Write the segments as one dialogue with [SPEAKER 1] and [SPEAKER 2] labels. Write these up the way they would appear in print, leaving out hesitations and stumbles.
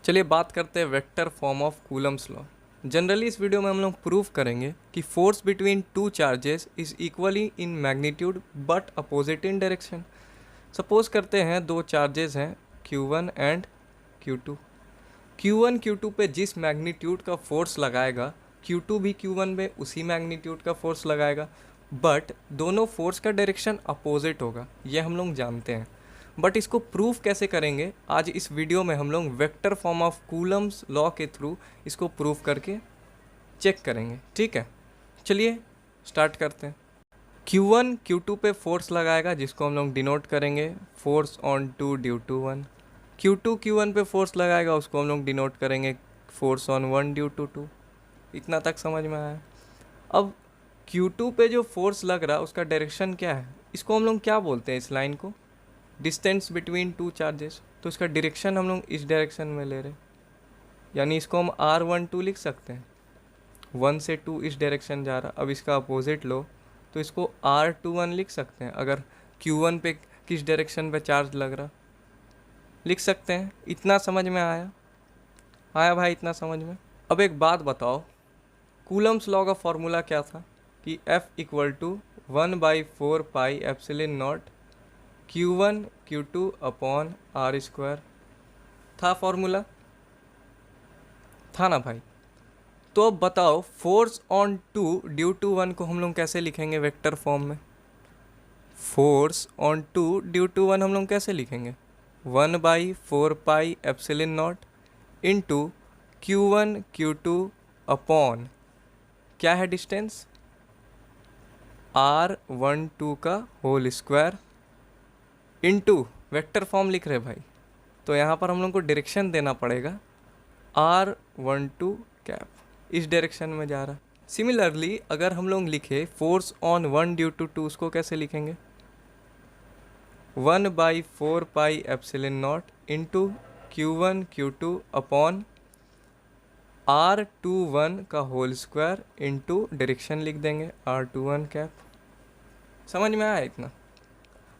[SPEAKER 1] चलिए बात करते हैं vector form of Coulomb's law. Generally इस वीडियो में हम लोग प्रूव करेंगे कि force between two charges is equally in magnitude but opposite in direction. Suppose करते हैं दो चार्जेस हैं Q1 and Q2। Q1 Q2 पे जिस मैग्नीट्यूड का फोर्स लगाएगा Q2 भी Q1 पे उसी मैग्नीट्यूड का फोर्स लगाएगा, बट दोनों फोर्स का डायरेक्शन अपोजिट होगा, ये हम लोग जानते हैं। बट इसको प्रूफ कैसे करेंगे, आज इस वीडियो में हम लोग vector form of Coulomb's law के थ्रू इसको प्रूफ करके चेक करेंगे। ठीक है, चलिए स्टार्ट करते हैं। Q1 Q2 पे फोर्स लगाएगा जिसको हम लोग डिनोट करेंगे force on two due to one. Q2 Q1 पे फोर्स लगाएगा उसको हम लोग डिनोट करेंगे force on one due to two. इतना तक समझ में आया। अब Q2 पे जो फोर्स लग रहा है उसका डायरेक्शन क्या है, इसको हम लोग क्या बोलते हैं, इस लाइन को डिस्टेंस बिटवीन टू चार्जेस। तो इसका डायरेक्शन हम लोग इस डायरेक्शन में ले रहे, यानी इसको हम R12 लिख सकते हैं। 1 से 2 इस डायरेक्शन जा रहा, अब इसका अपोजिट लो तो इसको R21 लिख सकते हैं। अगर Q1 पे किस डायरेक्शन पे चार्ज लग रहा लिख सकते हैं। इतना समझ में आया? आया भाई, इतना समझ में। अब एक बात बताओ, कूलम्स लॉ का फॉर्मूला क्या था कि F equal to 1/4 pi epsilon naught Q1 Q2 upon R square था। फॉर्मूला था ना भाई? तो अब बताओ force on two due to one को हम लोग कैसे लिखेंगे वेक्टर फॉर्म में। Force on two due to one हम लोग कैसे लिखेंगे, 1/4 pi epsilon naught into Q1 Q2 upon क्या है डिस्टेंस, R12 का whole square into vector form लिख रहे भाई, तो यहाँ पर हम लोग को डायरेक्शन देना पड़ेगा R12 कैप, इस डायरेक्शन में जा रहा। सिमिलरली अगर हम लोग लिखे force on one due to two, उसको कैसे लिखेंगे, 1/4 pi epsilon naught into Q1 Q2 upon R21 का होल स्क्वायर इंटू डायरेक्शन लिख देंगे R21 कैप। समझ में आया इतना?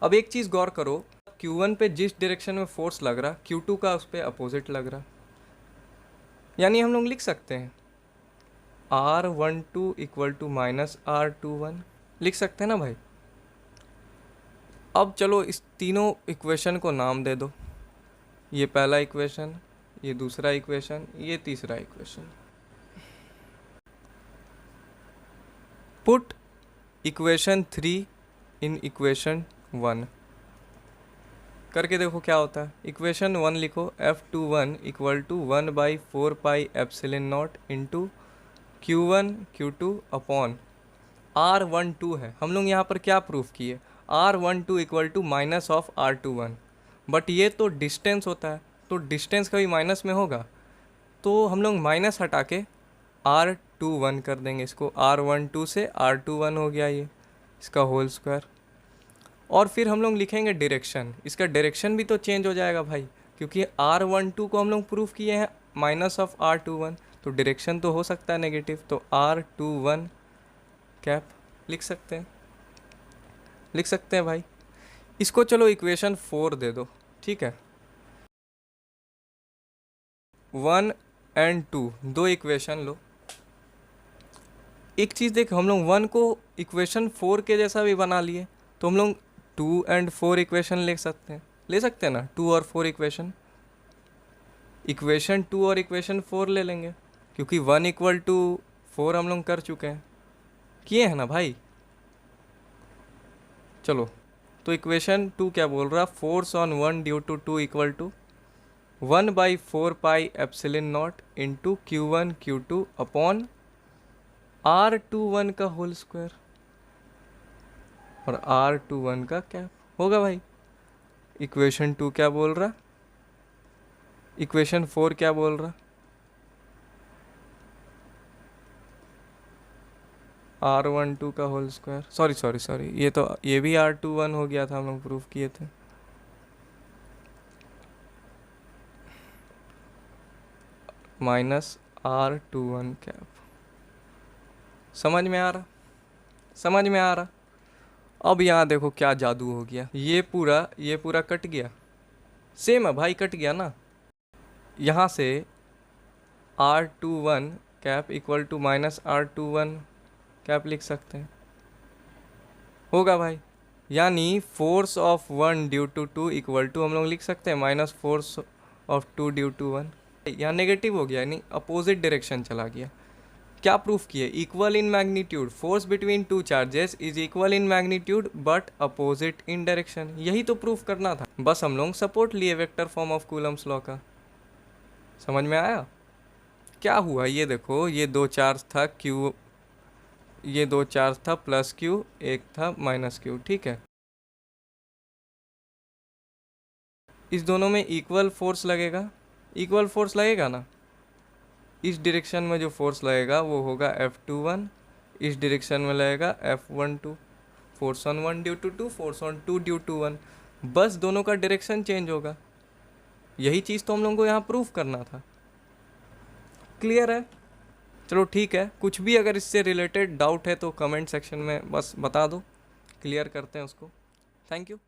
[SPEAKER 1] अब एक चीज़ गौर करो, Q1 पे जिस डायरेक्शन में फोर्स लग रहा Q2 का उस पर अपोजिट लग रहा, यानी हम लोग लिख सकते हैं R12 equal to minus R21 लिख सकते हैं ना भाई। अब चलो इस तीनों इक्वेशन को नाम दे दो, ये पहला इक्वेशन, ये दूसरा इक्वेशन, ये तीसरा equation. Put equation 3 in equation 1 करके देखो क्या होता है। इक्वेशन 1 लिखो, F21 equal to 1/4 pi epsilon naught into Q1 Q2 upon R12 है। हम लोग यहाँ पर क्या प्रूफ किए, R12 equal to minus of R21, but ये तो डिस्टेंस होता है, तो डिस्टेंस कभी माइनस में होगा, तो हम लोग माइनस हटा के R21 कर देंगे। इसको R12 से R21 हो गया ये, इसका होल स्क्वायर। और फिर हम लोग लिखेंगे डायरेक्शन, इसका डायरेक्शन भी तो चेंज हो जाएगा भाई, क्योंकि R12 को हम लोग प्रूफ किए हैं माइनस ऑफ R21, तो डायरेक्शन तो हो सकता है नेगेटिव, तो R21 कैप लिख सकते हैं, लिख सकते हैं भाई। इसको चलो इक्वेशन 4 दे दो, ठीक है। 1 एंड 2 दो इक्वेशन लो। एक चीज़ देख, हम लोग 1 को इक्वेशन 4 के जैसा भी बना लिए, तो हम लोग 2 एंड 4 इक्वेशन ले सकते हैं, ना 2 और 4 इक्वेशन। इक्वेशन 2 और इक्वेशन 4 ले लेंगे, क्योंकि 1 इक्वल टू 4 हम लोग कर चुके हैं, किए हैं ना भाई। चलो, तो इक्वेशन 2 क्या बोल रहा, force on 1 due to 2 equal to 1/4 pi epsilon naught into Q1 Q2 upon R21 का होल स्क्वायर और R21 का क्या होगा भाई। इक्वेशन 2 क्या बोल रहा, इक्वेशन 4 क्या बोल रहा, R12 का होल स्क्वायर, सॉरी ये भी R21 हो गया था, हम लोग प्रूफ किए थे। Minus R21 cap. समझ में आ रहा, समझ में आ रहा। अब यहाँ देखो क्या जादू हो गया, ये पूरा कट गया, सेम है भाई, कट गया ना। यहाँ से R21 cap equal to minus R21 cap लिख सकते हैं, होगा भाई। यानी force of 1 due to 2 equal to हम लोग लिख सकते हैं minus force of 2 due to 1। यहाँ नेगेटिव हो गया, यानी अपोजिट डायरेक्शन चला गया। क्या प्रूफ किए? Equal in magnitude, force between two charges is equal in magnitude but opposite in direction. यही तो प्रूफ करना था, बस हम लोग सपोर्ट लिए vector form of Coulomb's law का। समझ में आया क्या हुआ? ये देखो, ये दो चार्ज था क्यू, ये दो चार्ज था प्लस क्यू, एक था माइनस क्यू, ठीक है। इस दोनों में इक्वल फोर्स लगेगा, इक्वल फोर्स लगेगा ना। इस डायरेक्शन में जो फोर्स लगेगा वो होगा F21, इस डायरेक्शन में लगेगा F12। Force on 1 due to 2, force on 2 due to 1, बस दोनों का डायरेक्शन चेंज होगा। यही चीज़ तो हम लोगों को यहाँ प्रूफ करना था। क्लियर है? चलो ठीक है, कुछ भी अगर इससे रिलेटेड डाउट है तो कमेंट सेक्शन में बस बता दो, क्लियर करते हैं उसको। Thank you.